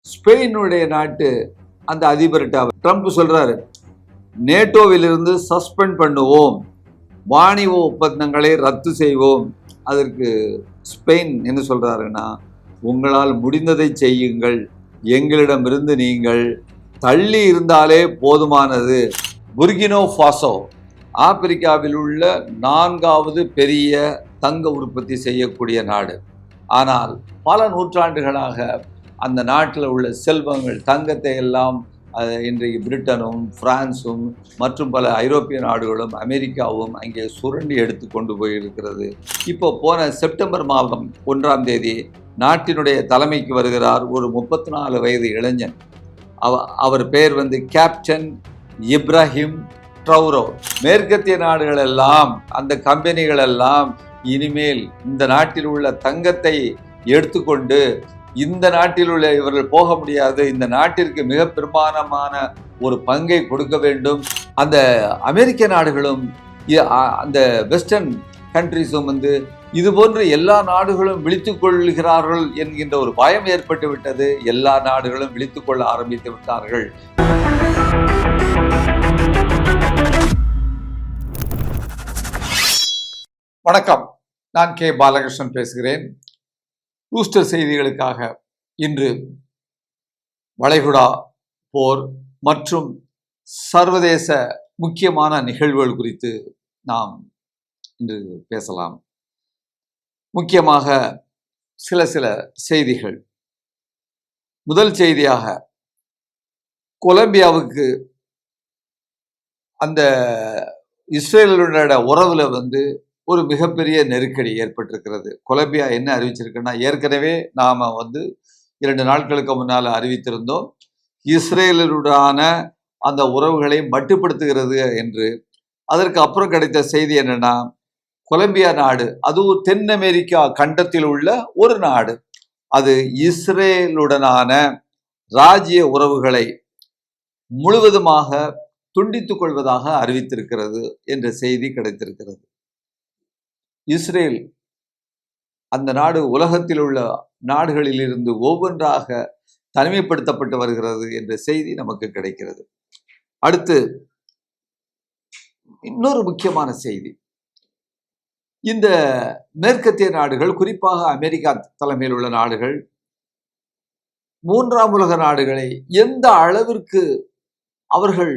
ஸ்பெயினுடைய நாட்டு அந்த அதிபர்கிட்ட ட்ரம்ப் சொல்றாரு, நேட்டோவிலிருந்து சஸ்பெண்ட் பண்ணுவோம், வாணிப ஒப்பந்தங்களை ரத்து செய்வோம். அதற்கு ஸ்பெயின் என்ன சொல்றாருன்னா, உங்களால் முடிந்ததை செய்யுங்கள், எங்களிடமிருந்து நீங்கள் தள்ளி இருந்தாலே போதுமானது. புர்கினோ ஃபாசோ ஆப்பிரிக்காவில் உள்ள 4வது பெரிய தங்க உற்பத்தி செய்யக்கூடிய நாடு. ஆனால் பல நூற்றாண்டுகளாக அந்த நாட்டில் உள்ள செல்வங்கள், தங்கத்தை எல்லாம் இன்றைக்கு பிரிட்டனும் பிரான்சும் மற்றும் பல ஐரோப்பிய நாடுகளும் அமெரிக்காவும் அங்கே சுரண்டி எடுத்து கொண்டு போயிருக்கிறது. இப்போ போன செப்டம்பர் மாதம் 1ஆம் தேதி நாட்டினுடைய தலைமைக்கு வருகிறார் ஒரு 34 வயது இளைஞன். அவர் பெயர் கேப்டன் இப்ராஹிம் ட்ரௌரோ. மேற்கத்திய நாடுகள் எல்லாம், அந்த கம்பெனிகள் எல்லாம் இனிமேல் இந்த நாட்டில் உள்ள தங்கத்தை எடுத்துக்கொண்டு இந்த நாட்டில் உள்ள இவர்கள் போக முடியாது, இந்த நாட்டிற்கு மிக பெரும்பான்மையான ஒரு பங்கை கொடுக்க வேண்டும். அந்த அமெரிக்க நாடுகளும் அந்த வெஸ்டர்ன் கண்ட்ரிஸும் இது போன்று எல்லா நாடுகளும் விழித்துக் கொள்கிறார்கள் என்கின்ற ஒரு பயம் ஏற்பட்டு விட்டது. எல்லா நாடுகளும் விழித்துக் கொள்ள ஆரம்பித்து விட்டார்கள். வணக்கம், நான் கே பாலகிருஷ்ணன் பேசுகிறேன். ரூஸ்டர் செய்திகளுக்காக இன்று வளைகுடா போர் மற்றும் சர்வதேச முக்கியமான நிகழ்வுகள் குறித்து நாம் இன்று பேசலாம். முக்கியமாக சில செய்திகள். முதல் செய்தியாக, கொலம்பியாவுக்கு அந்த இஸ்ரேலுடைய உறவுல ஒரு மிகப்பெரிய நெருக்கடி ஏற்பட்டிருக்கிறது. கொலம்பியா என்ன அறிவிச்சிருக்குன்னா, ஏற்கனவே நாம் 2 நாட்களுக்கு முன்னால் அறிவித்திருந்தோம், இஸ்ரேலுடனான அந்த உறவுகளை மட்டுப்படுத்துகிறது என்று. அதற்கு அப்புறம் கிடைத்த செய்தி என்னன்னா, கொலம்பியா நாடு, அதுவும் தென் அமெரிக்கா கண்டத்தில் உள்ள ஒரு நாடு, அது இஸ்ரேலுடனான ராஜ்ய உறவுகளை முழுவதுமாக துண்டித்துக் கொள்வதாக அறிவித்திருக்கிறது என்ற செய்தி கிடைத்திருக்கிறது. இஸ்ரேல் அந்த நாடு உலகத்தில் உள்ள நாடுகளில் இருந்து ஒவ்வொன்றாக தனிமைப்படுத்தப்பட்டு வருகிறது என்ற செய்தி நமக்கு கிடைக்கிறது. அடுத்து இன்னொரு முக்கியமான செய்தி, இந்த மேற்கத்திய நாடுகள், குறிப்பாக அமெரிக்கா தலைமையில் உள்ள நாடுகள், 3ஆம் உலக நாடுகளை எந்த அளவிற்கு அவர்கள்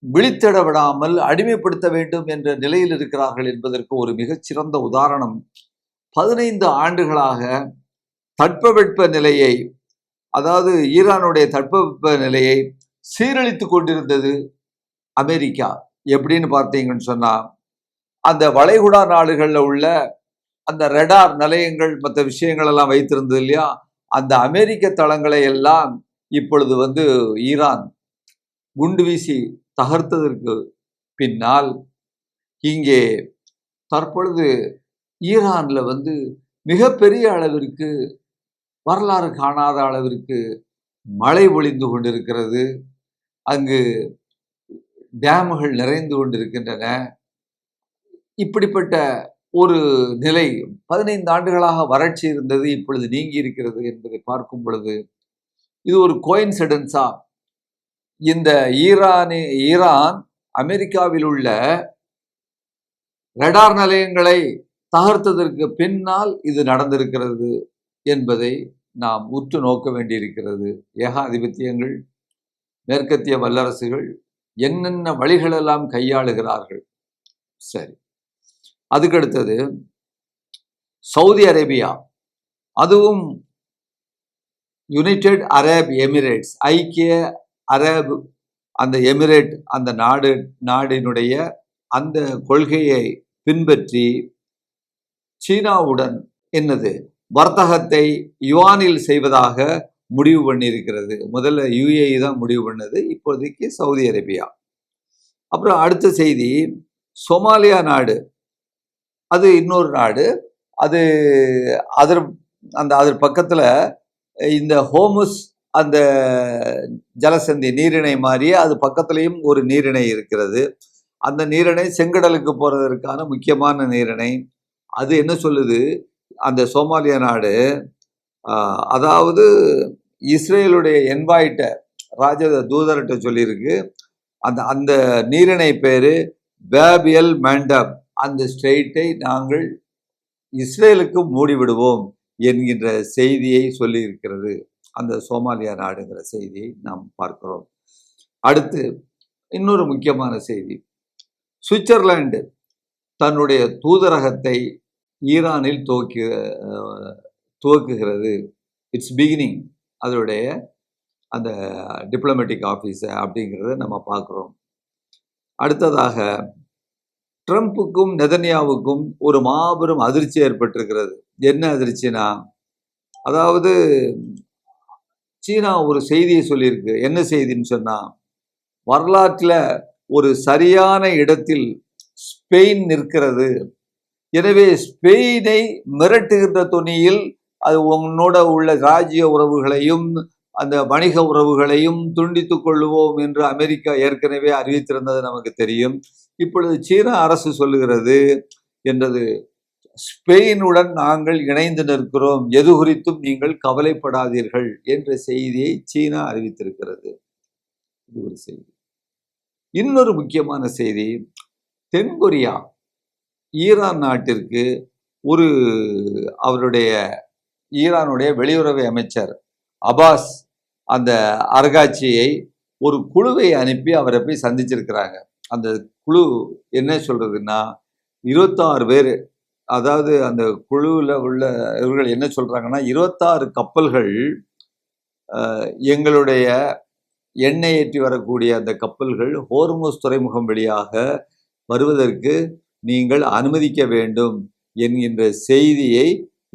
விழித்திட விடாமல் அடிமைப்படுத்த வேண்டும் என்ற நிலையில் இருக்கிறார்கள் என்பதற்கு ஒரு மிகச்சிறந்த உதாரணம், 15 ஆண்டுகளாக தட்பவெட்ப நிலையை, அதாவது ஈரானுடைய தட்பவெட்ப நிலையை சீரழித்து கொண்டிருந்தது அமெரிக்கா. எப்படின்னு பார்த்தீங்கன்னு சொன்னா, அந்த வளைகுடா நாடுகளில் உள்ள அந்த ரெடார் நிலையங்கள் மற்ற விஷயங்கள் எல்லாம் வைத்திருந்தது இல்லையா, அந்த அமெரிக்க தளங்களை எல்லாம் இப்பொழுது ஈரான் குண்டு வீசி தகர்த்ததற்கு பின்னால் இங்கே தற்பொழுது ஈரான்ல மிகப்பெரிய அளவிற்கு, வரலாறு காணாத அளவிற்கு மழை பொழிந்து கொண்டிருக்கிறது. அங்கு டேமுகள் நிறைந்து கொண்டிருக்கின்றன. இப்படிப்பட்ட ஒரு நிலை, 15 ஆண்டுகளாக வறட்சி இருந்தது, இப்பொழுது நீங்கி இருக்கிறது என்பதை பார்க்கும் பொழுது இது ஒரு கோயின்சிடன்ஸா? இந்த ஈரான் அமெரிக்காவில் உள்ள ரடார் நிலையங்களை தகர்த்ததற்கு பின்னால் இது நடந்திருக்கிறது என்பதை நாம் உற்று நோக்க வேண்டியிருக்கிறது. ஏகாதிபத்தியங்கள், மேற்கத்திய வல்லரசுகள் என்னென்ன வழிகளெல்லாம் கையாளுகிறார்கள். சரி, அதுக்கடுத்தது சவுதி அரேபியா, அதுவும் யுனைடெட் அரப் எமிரேட்ஸ், ஐக்கிய அரபு அந்த எமிரேட் அந்த நாடினுடைய அந்த கொள்கையை பின்பற்றி சீனாவுடன் வர்த்தகத்தை யுவானில் செய்வதாக முடிவு பண்ணியிருக்கிறது. முதல்ல UAE தான் முடிவு பண்ணது, இப்போதைக்கு சவுதி அரேபியா. அப்புறம் அடுத்த செய்தி, சோமாலியா நாடு, அது இன்னொரு நாடு, அது அதர் பக்கத்தில் இந்த ஹோமுஸ் அந்த ஜலசந்தி நீரிணை மாதிரியே அது பக்கத்துலேயும் ஒரு நீரிணை இருக்கிறது. அந்த நீரிணை செங்கடலுக்கு போகிறதற்கான முக்கியமான நீரிணை. அது என்ன சொல்லுது, அந்த சோமாலியா நாடு அதாவது இஸ்ரேலுடைய என்வாய்ட்ட ராஜ தூதர்கிட்ட சொல்லியிருக்கு, அந்த அந்த நீரிணை பேரு பேபியல் மண்டப். அந்த ஸ்ட்ரெயிட்டை நாங்கள் இஸ்ரேலுக்கு மூடிவிடுவோம் என்கின்ற செய்தியை சொல்லியிருக்கிறது அந்த சோமாலியா நாடுங்கிற செய்தியை நாம் பார்க்கிறோம். அடுத்து இன்னொரு முக்கியமான செய்தி, சுவிட்சர்லாந்து தன்னுடைய தூதரகத்தை ஈரானில் துவக்குகிறது. இட்ஸ் பிகினிங் அதனுடைய அந்த டிப்ளமேட்டிக் ஆஃபீஸை அப்படிங்கிறத நம்ம பார்க்குறோம். அடுத்ததாக ட்ரம்ப்புக்கும் நெதன்யாவுக்கும் ஒரு மாபெரும் அதிர்ச்சி ஏற்பட்டிருக்கிறது. என்ன அதிர்ச்சினா, அதாவது சீனா ஒரு செய்தியை சொல்லியிருக்கு. என்ன செய்தின்னு சொன்னால், வரலாற்றில் ஒரு சரியான இடத்தில் ஸ்பெயின் நிற்கிறது, எனவே ஸ்பெயினை மிரட்டுகின்ற துணியில் அது உன்னோட உள்ள ராஜ்ய உறவுகளையும் அந்த வணிக உறவுகளையும் துண்டித்துக் கொள்ளுவோம் என்று அமெரிக்கா ஏற்கனவே அறிவித்திருந்தது நமக்கு தெரியும். இப்பொழுது சீனா அரசு சொல்லுகிறது என்றது, ஸ்பெயினுடன் நாங்கள் இணைந்து நிற்கிறோம், எது குறித்தும் நீங்கள் கவலைப்படாதீர்கள் என்ற செய்தியை சீனா அறிவித்திருக்கிறது. இது ஒரு செய்தி. இன்னொரு முக்கியமான செய்தி, தென்கொரியா ஈரான் நாட்டிற்கு ஈரானுடைய வெளியுறவு அமைச்சர் அப்பாஸ் அந்த அரகாட்சியை ஒரு குழுவை அனுப்பி அவரை போய் சந்திச்சிருக்கிறாங்க. அந்த குழு என்ன சொல்றதுன்னா, 26 பேர், அதாவது அந்த குழுவில் உள்ள இவர்கள் என்ன சொல்றாங்கன்னா, 26 கப்பல்கள் எங்களுடைய எண்ணெய் ஏற்றி வரக்கூடிய அந்த கப்பல்கள் ஹோர்முஸ் துறைமுகம் வழியாக வருவதற்கு நீங்கள் அனுமதிக்க வேண்டும் என்கின்ற செய்தியை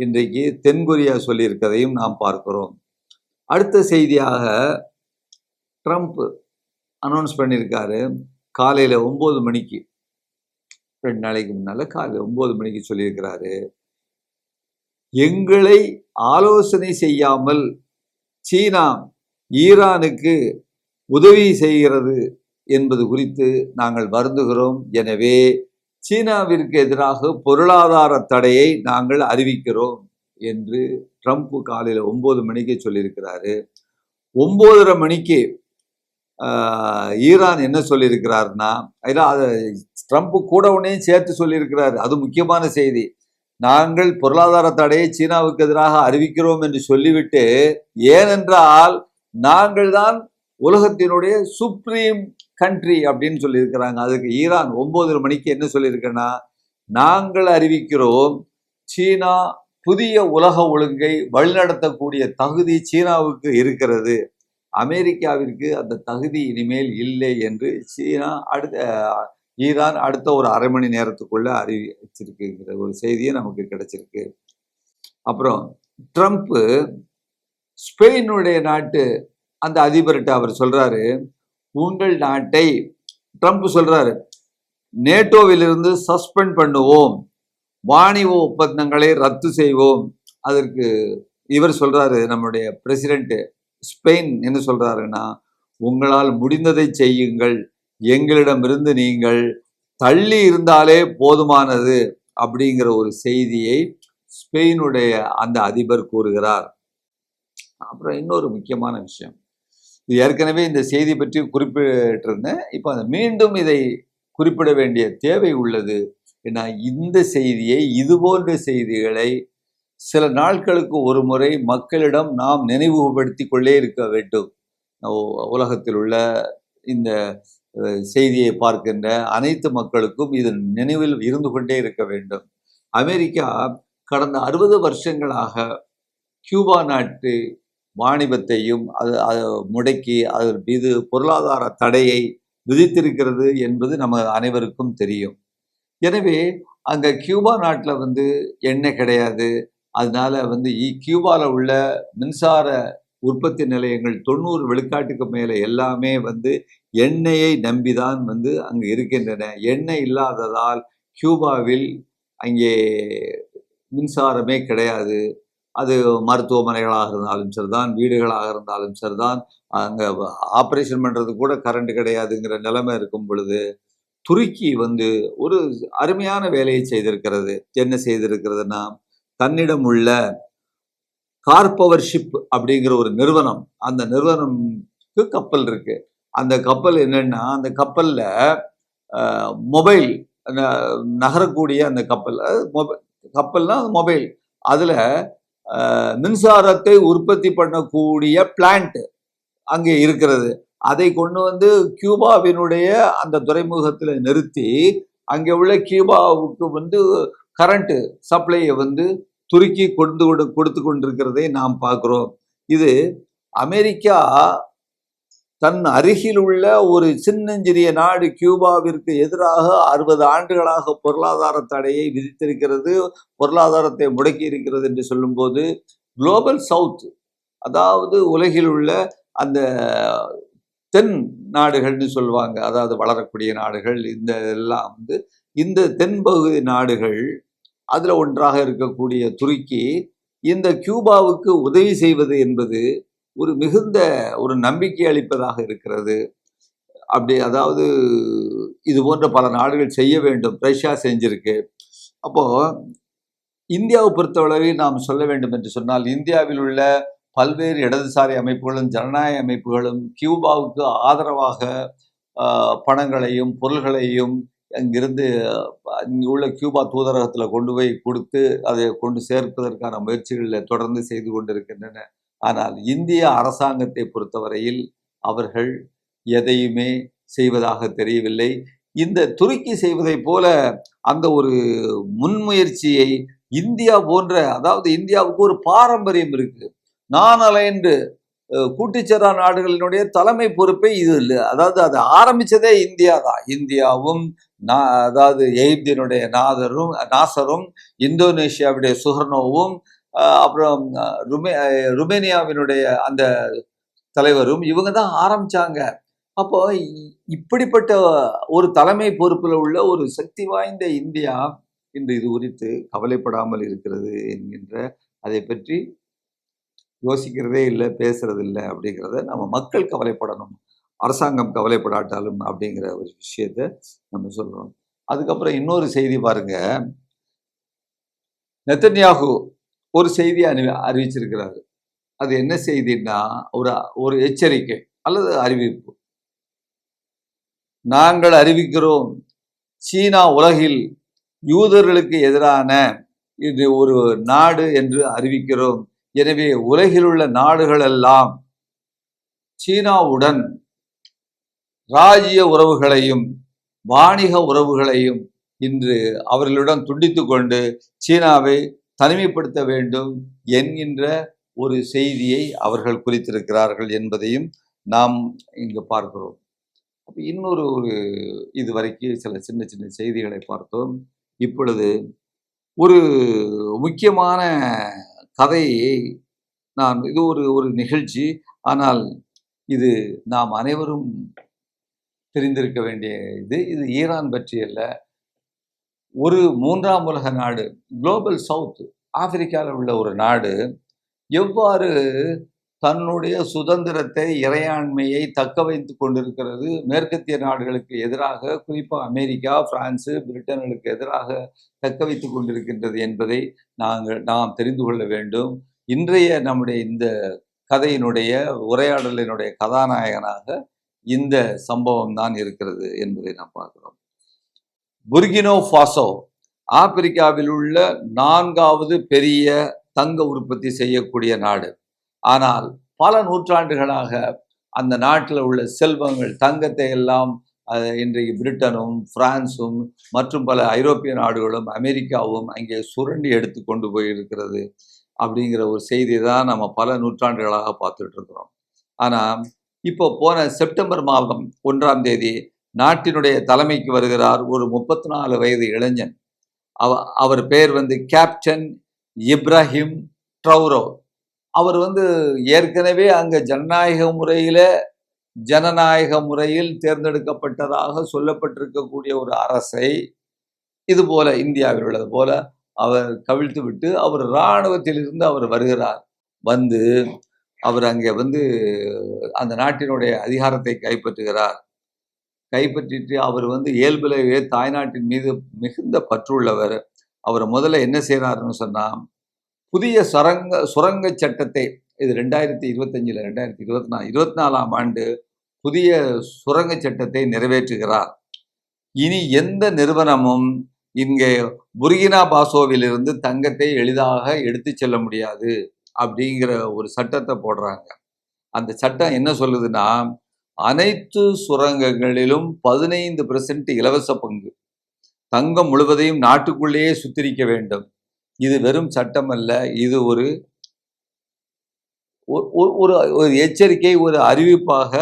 இன்றைக்கு தென்கொரியா சொல்லியிருக்கிறதையும் நாம் பார்க்கிறோம். அடுத்த செய்தியாக ட்ரம்ப் அனௌன்ஸ் பண்ணியிருக்காரு, காலையில் 9 மணிக்கு, 2 நாளைக்கு முன்னால் காலையில் 9 மணிக்கு சொல்லியிருக்கிறாரு, எங்களை ஆலோசனை செய்யாமல் சீனா ஈரானுக்கு உதவி செய்கிறது என்பது குறித்து நாங்கள் வருந்துகிறோம். எனவே சீனாவிற்கு எதிராக பொருளாதார தடையை நாங்கள் அறிவிக்கிறோம் என்று ட்ரம்ப் காலையில் 9 மணிக்கு சொல்லியிருக்கிறாரு. 9:30 மணிக்கு ஈரான் என்ன சொல்லியிருக்கிறாருன்னா, அதை ட்ரம்ப் கூட உடனே சேர்த்து சொல்லியிருக்கிறார். அது முக்கியமான செய்தி. நாங்கள் பொருளாதார தடையை சீனாவுக்கு எதிராக அறிவிக்கிறோம் என்று சொல்லிவிட்டு, ஏனென்றால் நாங்கள் தான் உலகத்தினுடைய சுப்ரீம் கண்ட்ரி அப்படின்னு சொல்லியிருக்கிறாங்க. அதுக்கு ஈரான் 9:30 மணிக்கு என்ன சொல்லியிருக்கேன்னா, நாங்கள் அறிவிக்கிறோம், சீனா புதிய உலக ஒழுங்கை வழிநடத்தக்கூடிய தகுதி சீனாவுக்கு இருக்கிறது, அமெரிக்காவிற்கு அந்த தகுதி இனிமேல் இல்லை என்று ஈரான் அடுத்த ஒரு அரை மணி நேரத்துக்குள்ள அறிவிச்சிருக்குங்கிற ஒரு செய்தியை நமக்கு கிடைச்சிருக்கு. அப்புறம் ட்ரம்ப் ஸ்பெயினுடைய நாட்டு அந்த அதிபர்கிட்ட அவர் சொல்றாரு, உங்கள் நாட்டை, ட்ரம்ப் சொல்றாரு, நேட்டோவிலிருந்து சஸ்பெண்ட் பண்ணுவோம், வாணிப ஒப்பந்தங்களை ரத்து செய்வோம். அதற்கு இவர் சொல்றாரு, நம்முடைய பிரசிடென்ட் ஸ்பெயின் என்ன சொல்றாருன்னா, உங்களால் முடிந்ததை செய்யுங்கள், எங்களிடமிருந்து நீங்கள் தள்ளி இருந்தாலே போதுமானது அப்படிங்கிற ஒரு செய்தியை ஸ்பெயினுடைய அந்த அதிபர் கூறுகிறார். அப்புறம் இன்னொரு முக்கியமான விஷயம், ஏற்கனவே இந்த செய்தி பற்றி குறிப்பிட்டிருந்தேன், இப்போ மீண்டும் இதை குறிப்பிட வேண்டிய தேவை உள்ளது. ஏன்னா இந்த செய்தியை, இது போன்ற செய்திகளை சில நாட்களுக்கு ஒரு முறை மக்களிடம் நாம் நினைவுபடுத்தி கொண்டே இருக்க வேண்டும். உலகத்தில் உள்ள இந்த செய்தியை பார்க்கின்ற அனைத்து மக்களுக்கும் இது நினைவில் இருந்து கொண்டே இருக்க வேண்டும். அமெரிக்கா கடந்த 60 வருஷங்களாக கியூபா நாட்டு வாணிபத்தையும் அது முடக்கி அதன் மீது பொருளாதார தடையை விதித்திருக்கிறது என்பது நம்ம அனைவருக்கும் தெரியும். எனவே அங்கே கியூபா நாட்டில் எண்ணெய் கிடையாது. அதனால கியூபாவில் உள்ள மின்சார உற்பத்தி நிலையங்கள் 90 விழுக்காட்டுக்கு மேலே எல்லாமே எண்ணெயை நம்பிதான் அங்கே இருக்கின்றன. எண்ணெய் இல்லாததால் கியூபாவில் அங்கே மின்சாரமே கிடையாது. அது மருத்துவமனைகளாக இருந்தாலும் சரிதான், வீடுகளாக இருந்தாலும் சரிதான், அங்கே ஆப்ரேஷன் பண்ணுறது கூட கரண்ட் கிடையாதுங்கிற நிலைமை இருக்கும் பொழுது துருக்கி ஒரு அருமையான வேலையை செய்திருக்கிறது. என்ன செய்திருக்கிறதுனா, தன்னிடம் உள்ள கார்பவர் ஷிப் அப்படிங்கிற ஒரு நிறுவனம், அந்த நிறுவனம்க்கு கப்பல் இருக்கு. அந்த கப்பல் என்னன்னா, அந்த கப்பல்ல மொபைல் நகரக்கூடிய அந்த கப்பல், கப்பல்னா மொபைல், அதுல மின்சாரத்தை உற்பத்தி பண்ணக்கூடிய பிளான்ட் அங்கே இருக்கிறது. அதை கொண்டு வந்து கியூபாவினுடைய அந்த துறைமுகத்தில் நிறுத்தி அங்கே உள்ள கியூபாவுக்கு வந்து கரண்ட் சப்ளையை வந்து துருக்கி கொடுத்து கொண்டிருக்கிறதை நாம் பார்க்கிறோம். இது அமெரிக்கா தன் அருகில் உள்ள ஒரு சின்னஞ்சிறிய நாடு கியூபாவிற்கு எதிராக 60 ஆண்டுகளாக பொருளாதார தடையை விதித்திருக்கிறது, பொருளாதாரத்தை முடக்கி இருக்கிறது என்று சொல்லும்போது, குளோபல் சவுத், அதாவது உலகில் உள்ள அந்த தென் நாடுகள்னு சொல்லுவாங்க, அதாவது வளரக்கூடிய நாடுகள், இந்த எல்லாம் வந்து இந்த தென்பகுதி நாடுகள், அதுல ஒன்றாக இருக்கக்கூடிய துருக்கி இந்த கியூபாவுக்கு உதவி செய்வது என்பது ஒரு மிகுந்த ஒரு நம்பிக்கை அளிப்பதாக இருக்கிறது. அப்படி, அதாவது இது போன்ற பல நாடுகள் செய்ய வேண்டும். ரஷ்யா செஞ்சிருக்கு. அப்போ இந்தியாவை பொறுத்தளவில் நாம் சொல்ல வேண்டும் என்று சொன்னால், இந்தியாவில் உள்ள பல்வேறு இடதுசாரி அமைப்புகளும் ஜனநாயக அமைப்புகளும் கியூபாவுக்கு ஆதரவாக பணங்களையும் பொருள்களையும் அங்கிருந்து இங்கே உள்ள கியூபா தூதரகத்தில் கொண்டு போய் கொடுத்து அதை கொண்டு சேர்ப்பதற்கான முயற்சிகளில் தொடர்ந்து செய்து கொண்டிருக்கின்றன. ஆனால் இந்திய அரசாங்கத்தை பொறுத்தவரையில் அவர்கள் எதையுமே செய்வதாக தெரியவில்லை. இந்த துருக்கி செய்வதை போல அந்த ஒரு முன்முயற்சியை இந்தியா போன்ற, அதாவது இந்தியாவுக்கு ஒரு பாரம்பரியம் இருக்கு. நான் அலைந்து கூட்டுச்சேரா நாடுகளினுடைய தலைமை பொறுப்பை இது இல்லை. அதாவது அதை ஆரம்பிச்சதே இந்தியா தான். இந்தியாவும் அதாவது எகிப்தினுடைய நாசரும் இந்தோனேஷியாவுடைய சுகர்னோவும் அப்புறம் ருமேனியாவினுடைய அந்த தலைவரும் இவங்க தான் ஆரம்பிச்சாங்க. அப்போ இப்படிப்பட்ட ஒரு தலைமை பொறுப்பில் உள்ள ஒரு சக்தி வாய்ந்த இந்தியா இன்று இது குறித்து கவலைப்படாமல் இருக்கிறது என்கின்ற, அதை பற்றி யோசிக்கிறதே இல்லை, பேசுறது இல்லை அப்படிங்கிறத நம்ம மக்கள் கவலைப்படணும், அரசாங்கம் கவலைப்படாட்டாலும் அப்படிங்கிற ஒரு விஷயத்த நம்ம சொல்றோம். அதுக்கப்புறம் இன்னொரு செய்தி பாருங்க, நெத்தன்யாகு ஒரு செய்தி அறிவிச்சிருக்கிறாரு. அது என்ன செய்தின்னா, ஒரு எச்சரிக்கை அல்லது அறிவிப்பு. நாங்கள் அறிவிக்கிறோம், சீனா உலகில் யூதர்களுக்கு எதிரான இது ஒரு நாடு என்று அறிவிக்கிறோம். எனவே உலகில் உள்ள நாடுகள் எல்லாம் சீனாவுடன் ராஜ்ய உறவுகளையும் வாணிக உறவுகளையும் இன்று அவர்களுடன் துண்டித்து கொண்டு சீனாவை தனிமைப்படுத்த வேண்டும் என்கின்ற ஒரு செய்தியை அவர்கள் குறித்திருக்கிறார்கள் என்பதையும் நாம் இங்கு பார்க்கிறோம். அப்போ இன்னொரு இதுவரைக்கும் சில சின்ன சின்ன செய்திகளை பார்த்தோம். இப்பொழுது ஒரு முக்கியமான கதையை இது ஒரு நிகழ்ச்சி, ஆனால் இது நாம் அனைவரும் தெரிந்திருக்க வேண்டிய இது ஈரான் பற்றி அல்ல. ஒரு 3ஆம் உலக நாடு, குளோபல் சவுத், ஆப்பிரிக்காவில் உள்ள ஒரு நாடு எவ்வாறு தன்னுடைய சுதந்திரத்தை, இறையாண்மையை தக்க வைத்து கொண்டிருக்கிறது, மேற்கத்திய நாடுகளுக்கு எதிராக, குறிப்பாக அமெரிக்கா, பிரான்சு, பிரிட்டன்களுக்கு எதிராக தக்க வைத்து கொண்டிருக்கின்றது என்பதை நாம் தெரிந்து கொள்ள வேண்டும். இன்றைய நம்முடைய இந்த கதையினுடைய உரையாடலினுடைய கதாநாயகனாக இந்த சம்பவம் தான் இருக்கிறது என்பதை நாம் பார்க்கிறோம். புர்கினோ ஃபாசோ ஆப்பிரிக்காவில் உள்ள 4வது பெரிய தங்க உற்பத்தி செய்யக்கூடிய நாடு. ஆனால் பல நூற்றாண்டுகளாக அந்த நாட்டில் உள்ள செல்வங்கள், தங்கத்தை எல்லாம் இன்றைக்கு பிரிட்டனும் பிரான்சும் மற்றும் பல ஐரோப்பிய நாடுகளும் அமெரிக்காவும் அங்கே சுரண்டி எடுத்து கொண்டு போயிருக்கிறது அப்படிங்கிற ஒரு செய்தி தான் நம்ம பல நூற்றாண்டுகளாக பார்த்துட்டு இருக்கிறோம். ஆனால் இப்போ போன செப்டம்பர் மாதம் 1ஆம் தேதி நாட்டினுடைய தலைமைக்கு வருகிறார் ஒரு 34 வயது இளைஞன். அவர் பெயர் கேப்டன் இப்ராஹிம் ட்ரௌரோ. அவர் ஏற்கனவே அங்கே ஜனநாயக முறையில் தேர்ந்தெடுக்கப்பட்டதாக சொல்லப்பட்டிருக்கக்கூடிய ஒரு அரசை, இது போல இந்தியாவில் உள்ளது போல அவர் கவிழ்த்து விட்டு அவர் இராணுவத்திலிருந்து அவர் வருகிறார். அவர் அங்கே அந்த நாட்டினுடைய அதிகாரத்தை கைப்பற்றுகிறார். கைப்பற்றிட்டு அவர் இயல்பிலேயே தாய்நாட்டின் மீது மிகுந்த பற்றுள்ளவர். அவர் முதல்ல என்ன செய்கிறாருன்னு சொன்னால், புதிய சுரங்க சட்டத்தை, இது 2025 2024 ஆண்டு புதிய சுரங்க சட்டத்தை நிறைவேற்றுகிறார். இனி எந்த நிறுவனமும் இங்கே புர்கினா பாசோவிலிருந்து தங்கத்தை எளிதாக எடுத்து செல்ல முடியாது அப்படிங்கிற ஒரு சட்டத்தை போடுறாங்க. அந்த சட்டம் என்ன சொல்லுதுன்னா, அனைத்து சுரங்கங்களிலும் 15% இலவச பங்கு, தங்கம் முழுவதையும் நாட்டுக்குள்ளேயே சுத்திரிக்க வேண்டும். இது வெறும் சட்டம் அல்ல, இது ஒரு எச்சரிக்கை, ஒரு அறிவிப்பாக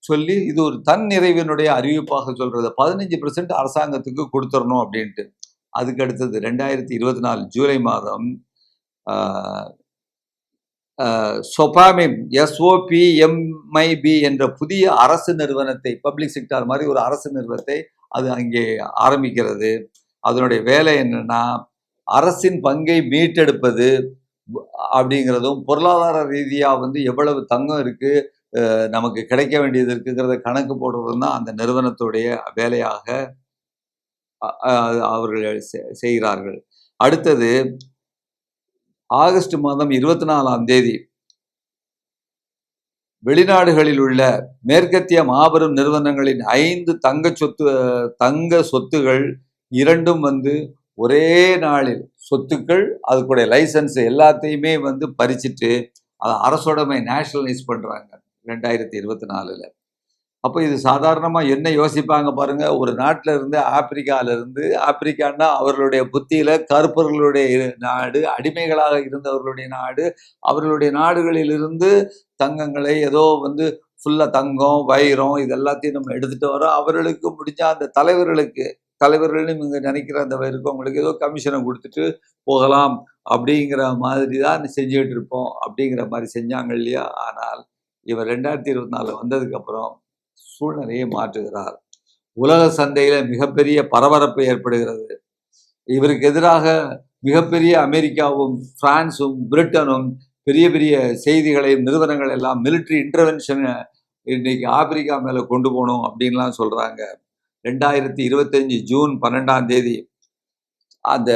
சொல்லி, இது ஒரு தன் நிறைவினுடைய அறிவிப்பாக சொல்றது. 15% அரசாங்கத்துக்கு கொடுத்துடணும் அப்படின்ட்டு. அதுக்கு அடுத்தது 2024 ஜூலை மாதம் சொபாமிம் SOPMIB என்ற புதிய அரசு நிறுவனத்தை, பப்ளிக் செக்டார் மாதிரி ஒரு அரசு நிறுவனத்தை அது அங்கே ஆரம்பிக்கிறது. அதனுடைய வேலை என்னன்னா, அரசின் பங்கை மீட்டெடுப்பது அப்படிங்கிறதும், பொருளாதார ரீதியாக எவ்வளவு தங்கம் இருக்கு, நமக்கு கிடைக்க வேண்டியது இருக்குங்கிறத கணக்கு போடுறதும் தான் அந்த நிறுவனத்துடைய வேலையாக அவர்கள் செய்கிறார்கள். அடுத்தது ஆகஸ்ட் மாதம் 24ஆம் தேதி வெளிநாடுகளில் உள்ள மேற்கத்திய மாபெரும் நிறுவனங்களின் 5 தங்க சொத்துகள் இரண்டும் ஒரே நாளில் சொத்துக்கள், அதுக்குடைய லைசன்ஸ் எல்லாத்தையுமே பறிச்சுட்டு அதை அரசுடைமை நேஷனலைஸ் பண்றாங்க 2024. அப்போ இது சாதாரணமாக என்ன யோசிப்பாங்க பாருங்க, ஒரு நாட்டில் இருந்து ஆப்பிரிக்கான்னா அவர்களுடைய புத்தியில கருப்பர்களுடைய நாடு, அடிமைகளாக இருந்தவர்களுடைய நாடு, அவர்களுடைய நாடுகளிலிருந்து தங்கங்களை ஏதோ ஃபுல்லா தங்கம் வைரம் இது எல்லாத்தையும் நம்ம எடுத்துட்டு வரோம். அவர்களுக்கு முடிஞ்ச அந்த தலைவர்களும் இங்க நினைக்கிற அந்த இருக்கவங்களுக்கு ஏதோ கமிஷனை கொடுத்துட்டு போகலாம் அப்படிங்கிற மாதிரி தான் செஞ்சுக்கிட்டு இருப்போம் அப்படிங்கிற மாதிரி செஞ்சாங்க இல்லையா. ஆனால் இவர் 2024 வந்ததுக்கு அப்புறம் சூழ்நிலையை மாற்றுகிறார். உலக சந்தையில மிகப்பெரிய பரபரப்பு ஏற்படுகிறது. இவருக்கு எதிராக மிகப்பெரிய அமெரிக்காவும் பிரான்சும் பிரிட்டனும் பெரிய பெரிய செய்திகளையும் நிறுவனங்கள் எல்லாம் மிலிட்ரி இன்டர்வென்ஷன் இன்னைக்கு ஆப்பிரிக்கா மேல கொண்டு போகணும் அப்படின்லாம் சொல்றாங்க. 2025 ஜூன் 12ஆம் தேதி அந்த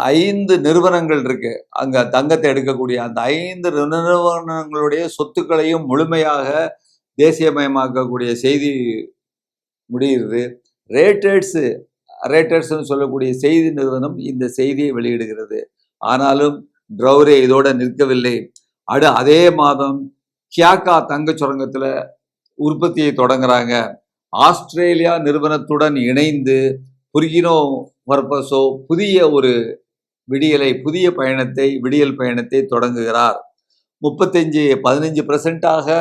5 நிறுவனங்கள் இருக்கு, அங்க தங்கத்தை எடுக்கக்கூடிய அந்த 5 நிறுவனங்களுடைய சொத்துக்களையும் முழுமையாக தேசியமயமாக்கக்கூடிய செய்தி முடிகிறது. ரேட்டர்ஸ்னு சொல்லக்கூடிய செய்தி நிறுவனம் இந்த செய்தியை வெளியிடுகிறது. ஆனாலும் ட்ரௌரே இதோட நிற்கவில்லை. அதே மாதம் கியாக்கா தங்க சுரங்கத்துல உற்பத்தியை தொடங்குறாங்க. ஆஸ்திரேலியா நிறுவனத்துடன் இணைந்து புர்கினா ஃபசோ புதிய ஒரு விடியல் பயணத்தை தொடங்குகிறார். 15%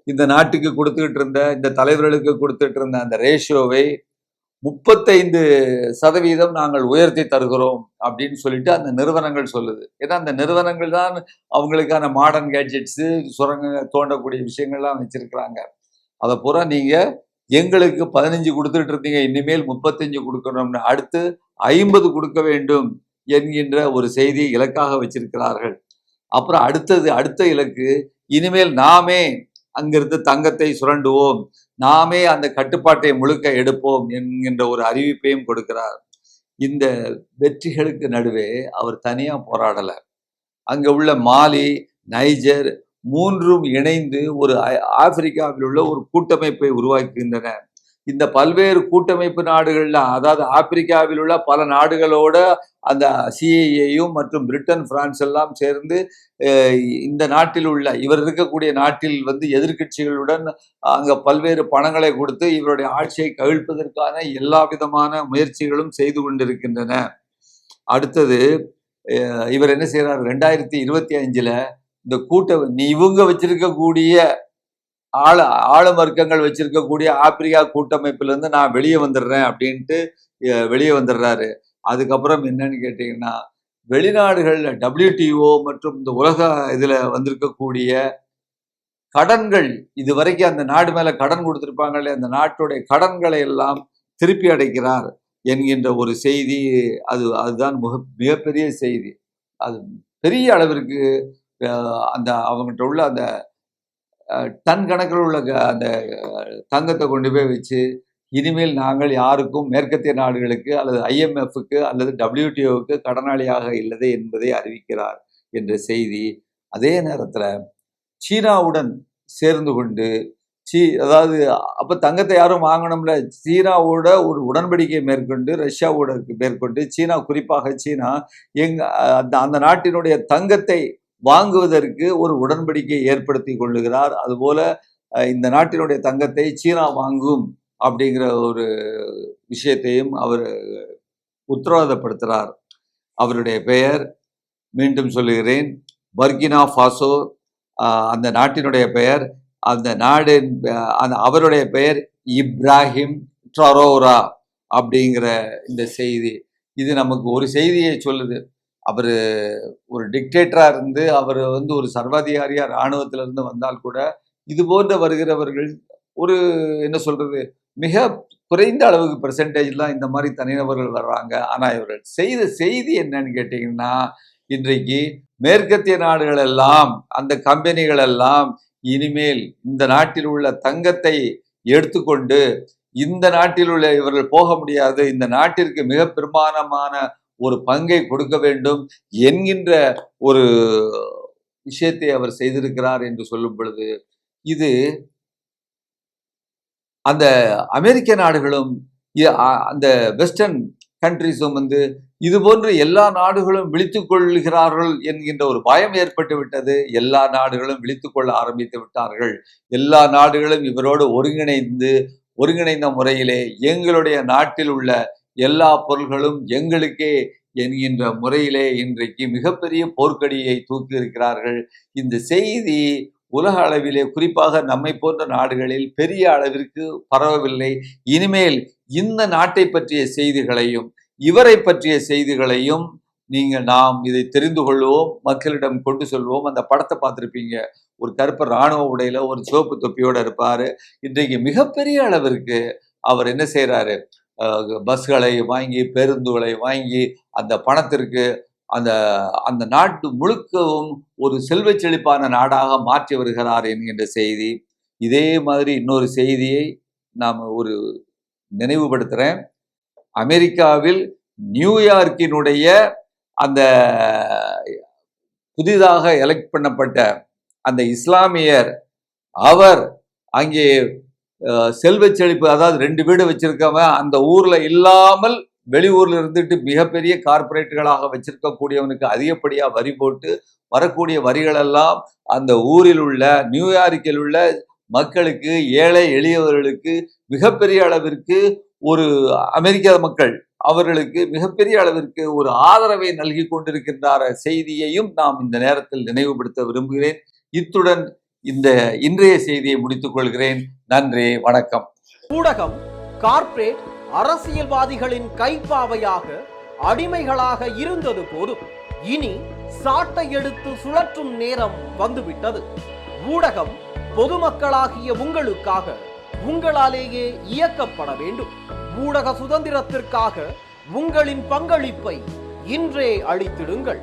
இந்த நாட்டுக்கு கொடுத்துக்கிட்டு இருந்த, இந்த தலைவர்களுக்கு கொடுத்துட்டு இருந்த அந்த ரேஷியோவை 35% நாங்கள் உயர்த்தி தருகிறோம் அப்படின்னு சொல்லிட்டு அந்த நிறுவனங்கள் சொல்லுது. ஏன்னா அந்த நிறுவனங்கள் தான் அவங்களுக்கான மாடர்ன் கேட்ஜெட்ஸு, சுரங்க தோண்டக்கூடிய விஷயங்கள்லாம் வச்சிருக்கிறாங்க. அதை பூரா நீங்க எங்களுக்கு 15 கொடுத்துட்டு இருந்தீங்க, இனிமேல் 35 கொடுக்கணும்னு, அடுத்து 50 கொடுக்க வேண்டும் என்கின்ற ஒரு செய்தியை இலக்காக வச்சிருக்கிறார்கள். அப்புறம் அடுத்த இலக்கு, இனிமேல் நாமே அங்கிருந்து தங்கத்தை சுரண்டுவோம், நாமே அந்த கட்டுப்பாட்டை முழுக்க எடுப்போம் என்கின்ற ஒரு அறிவிப்பையும் கொடுக்கிறார். இந்த வெற்றிகளுக்கு நடுவே அவர் தனியா போராடல. அங்க உள்ள மாலி, நைஜர் மூன்றும் இணைந்து ஒரு ஆப்பிரிக்காவில் உள்ள ஒரு கூட்டமைப்பை உருவாக்குகின்றன. இந்த பல்வேறு கூட்டமைப்பு நாடுகள்ல, அதாவது ஆப்பிரிக்காவில் உள்ள பல நாடுகளோட அந்த சிஐஏயும் மற்றும் பிரிட்டன், பிரான்ஸ் எல்லாம் சேர்ந்து இந்த நாட்டில் உள்ள, இவர் இருக்கக்கூடிய நாட்டில் எதிர்கட்சிகளுடன் அங்க பல்வேறு பணங்களை கொடுத்து இவருடைய ஆட்சியை கவிழ்ப்பதற்கான எல்லா விதமான முயற்சிகளும் செய்து கொண்டிருக்கின்றன. அடுத்தது இவர் என்ன செய்யறாரு, 2025 இந்த இவங்க வச்சிருக்கக்கூடிய ஆளுமர்க்கங்கள் வச்சிருக்கக்கூடிய ஆப்பிரிக்கா கூட்டமைப்பிலிருந்து நான் வெளியே வந்துடுறேன் அப்படின்ட்டு வெளியே வந்துடுறாரு. அதுக்கப்புறம் என்னன்னு கேட்டீங்கன்னா, வெளிநாடுகள்ல WTO மற்றும் இந்த உலக இதுல வந்திருக்கக்கூடிய கடன்கள், இது வரைக்கும் அந்த நாடு மேல கடன் கொடுத்திருப்பாங்களே, அந்த நாட்டுடைய கடன்களை எல்லாம் திருப்பி அடைக்கிறார் என்கின்ற ஒரு செய்தி. அதுதான் மிகப்பெரிய செய்தி. அது பெரிய அளவிற்கு அந்த அவங்ககிட்ட உள்ள அந்த டன் கணக்கில் உள்ள அந்த தங்கத்தை கொண்டு போய் வச்சு, இனிமேல் நாங்கள் யாருக்கும் மேற்கத்திய நாடுகளுக்கு அல்லது IMFக்கு அல்லது WTOவுக்கு கடனாளியாக இல்லை என்பதை அறிவிக்கிறார். என்ற செய்தி. அதே நேரத்தில் சீனாவுடன் சேர்ந்து கொண்டு அதாவது அப்போ தங்கத்தை யாரும் வாங்கணும்ல, சீனாவோட ஒரு உடன்படிக்கை மேற்கொண்டு, ரஷ்யாவோட மேற்கொண்டு, சீனா குறிப்பாக சீனா அந்த நாட்டினுடைய தங்கத்தை வாங்குவதற்கு ஒரு உடன்படிக்கை ஏற்படுத்தி கொள்ளுகிறார். அதுபோல இந்த நாட்டினுடைய தங்கத்தை சீனா வாங்கும் அப்படிங்கிற ஒரு விஷயத்தையும் அவர் உத்தரவாதப்படுத்துகிறார். அவருடைய பெயர், மீண்டும் சொல்லுகிறேன், பர்கினா ஃபாசோ. அந்த நாட்டினுடைய பெயர், அந்த நாடு, அவருடைய பெயர் இப்ராஹிம் ட்ரரோரா அப்படிங்கிற இந்த செய்தி. இது நமக்கு ஒரு செய்தியை சொல்லுது. அவர் ஒரு டிக்டேட்டரா இருந்து, அவர் ஒரு சர்வாதிகாரியா இராணுவத்திலிருந்து வந்தால் கூட, இது போன்ற வருகிறவர்கள் ஒரு என்ன சொல்றது, மிக குறைந்த அளவுக்கு பெர்சன்டேஜ் தான் இந்த மாதிரி தனிநபர்கள் வர்றாங்க. ஆனா இவர்கள் செய்த செய்தி என்னன்னு கேட்டீங்கன்னா, இன்றைக்கு மேற்கத்திய நாடுகள் எல்லாம், அந்த கம்பெனிகள் எல்லாம் இனிமேல் இந்த நாட்டில் உள்ள தங்கத்தை எடுத்துக்கொண்டு இந்த நாட்டில் உள்ள இவர்கள் போக முடியாது, இந்த நாட்டிற்கு மிக பெரும்பாலான ஒரு பங்கை கொடுக்க வேண்டும் என்கின்ற ஒரு விஷயத்தை அவர் செய்திருக்கிறார் என்று சொல்லும் பொழுது, இது அந்த அமெரிக்க நாடுகளும் அந்த வெஸ்டர்ன் கண்ட்ரிஸும் இது போன்று எல்லா நாடுகளும் விழித்துக் கொள்கிறார்கள் என்கின்ற ஒரு பயம் ஏற்பட்டு விட்டது. எல்லா நாடுகளும் விழித்துக் கொள்ள ஆரம்பித்து விட்டார்கள். எல்லா நாடுகளும் இவரோடு ஒருங்கிணைந்த முறையிலே எங்களுடைய நாட்டில் உள்ள எல்லா பொருள்களும் எங்களுக்கே என்கின்ற முறையிலே இன்றைக்கு மிகப்பெரிய போர்க்கடியை தூக்கி இருக்கிறார்கள். இந்த செய்தி உலக அளவிலே, குறிப்பாக நம்மை போன்ற நாடுகளில் பெரிய அளவிற்கு பரவவில்லை. இனிமேல் இந்த நாட்டை பற்றிய செய்திகளையும் இவரை பற்றிய செய்திகளையும் நாம் இதை தெரிந்து கொள்வோம், மக்களிடம் கொண்டு சொல்வோம். அந்த படத்தை பார்த்துருப்பீங்க, ஒரு கருப்பு இராணுவ உடையில ஒரு சிவப்பு தொப்பியோட இருப்பாரு. இன்றைக்கு மிகப்பெரிய அளவிற்கு அவர் என்ன செய்யறாரு, பஸ்களை வாங்கி, பேருந்துகளை வாங்கி, அந்த பணத்திற்கு அந்த நாட்டு முழுக்கவும் ஒரு செல்வ செழிப்பான நாடாக மாற்றி வருகிறார் என்கின்ற செய்தி. இதே மாதிரி இன்னொரு செய்தியை நாம் ஒரு நினைவுபடுத்துகிறேன். அமெரிக்காவில் நியூயார்க்கினுடைய அந்த புதிதாக எலெக்ட் பண்ணப்பட்ட அந்த இஸ்லாமியர், அவர் அங்கே செல்வ செழிப்பு, அதாவது 2 வீடு வச்சிருக்கவன் அந்த ஊர்ல இல்லாமல் வெளியூர்ல இருந்துட்டு மிகப்பெரிய கார்பரேட்டுகளாக வச்சிருக்கக்கூடியவனுக்கு அதிகப்படியா வரி போட்டு வரக்கூடிய வரிகளெல்லாம் அந்த ஊரில் உள்ள, நியூயார்க்கில் உள்ள மக்களுக்கு, ஏழை எளியவர்களுக்கு மிகப்பெரிய அளவிற்கு ஒரு அமெரிக்க மக்கள் அவர்களுக்கு மிகப்பெரிய அளவிற்கு ஒரு ஆதரவை நல்கி கொண்டிருக்கின்ற செய்தியையும் நாம் இந்த நேரத்தில் நினைவுபடுத்த விரும்புகிறேன். இத்துடன் இந்த இன்றைய செய்தியை முடித்துக் கொள்கிறேன். நன்றி, வணக்கம். ஊடகம் கார்ப்பரேட் அரசியல்வாதிகளின் கைப்பாவையாக, அடிமைகளாக இருந்தது போதும். இனி சாட்டை எடுத்து சுழற்றும் நேரம் வந்துவிட்டது. ஊடகம் பொதுமக்களாகிய உங்களுக்காக, உங்களாலேயே இயக்கப்பட வேண்டும். ஊடக சுதந்திரத்திற்காக உங்களின் பங்களிப்பை இன்றே அளித்திடுங்கள்.